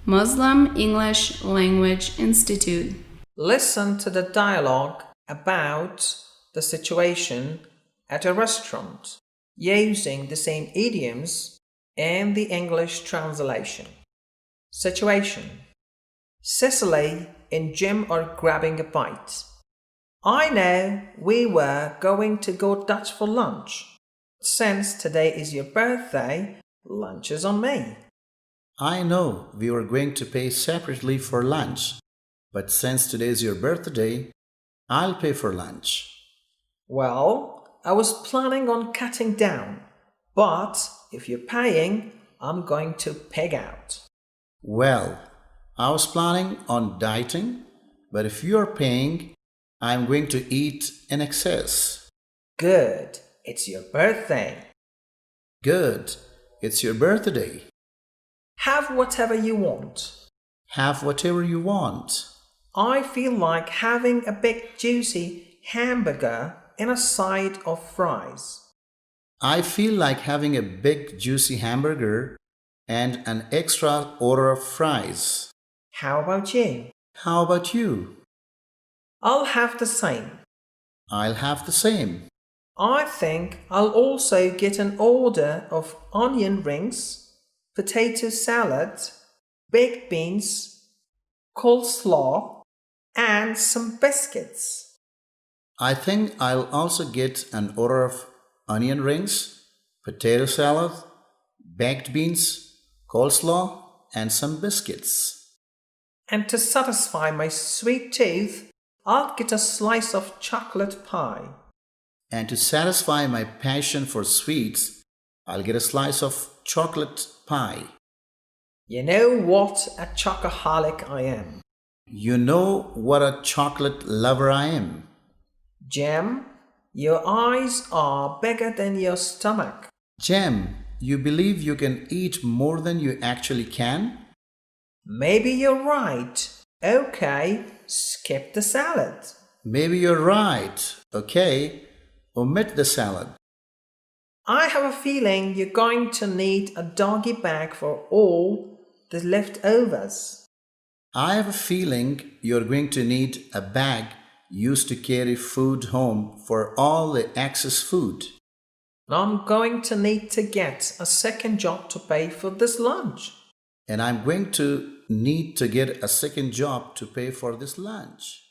Muslim English Language Institute. Listen to the dialogue about the situation at a restaurant using the same idioms and the English translation. Situation: Cecily and Jim are grabbing a bite. I know we were going to go Dutch for lunch. Since today is your birthday, lunch is on me. I know we were going to pay separately for lunch, but since today is your birthday, I'll pay for lunch. Well, I was planning on cutting down, but if you're paying, I'm going to pig out. Well, I was planning on dieting, but if you're paying, I'm going to eat in excess. Good, it's your birthday. Good, it's your birthday. Have whatever you want. Have whatever you want. I feel like having a big juicy hamburger and a side of fries. I feel like having a big juicy hamburger and an extra order of fries. How about you? How about you? I'll have the same. I'll have the same. I think I'll also get an order of onion rings, potato salad, baked beans, coleslaw, and some biscuits. I think I'll also get an order of onion rings, potato salad, baked beans, coleslaw, and some biscuits. And to satisfy my sweet tooth, I'll get a slice of chocolate pie. And to satisfy my passion for sweets, I'll get a slice of chocolate pie. You know what a chocoholic I am. You know what a chocolate lover I am. Jem, your eyes are bigger than your stomach. Jem, you believe you can eat more than you actually can? Maybe you're right. Okay, skip the salad. Maybe you're right. Okay, omit the salad. I have a feeling you're going to need a doggy bag for all the leftovers. I have a feeling you're going to need a bag used to carry food home for all the excess food. I'm going to need to get a second job to pay for this lunch. And I'm going to need to get a second job to pay for this lunch.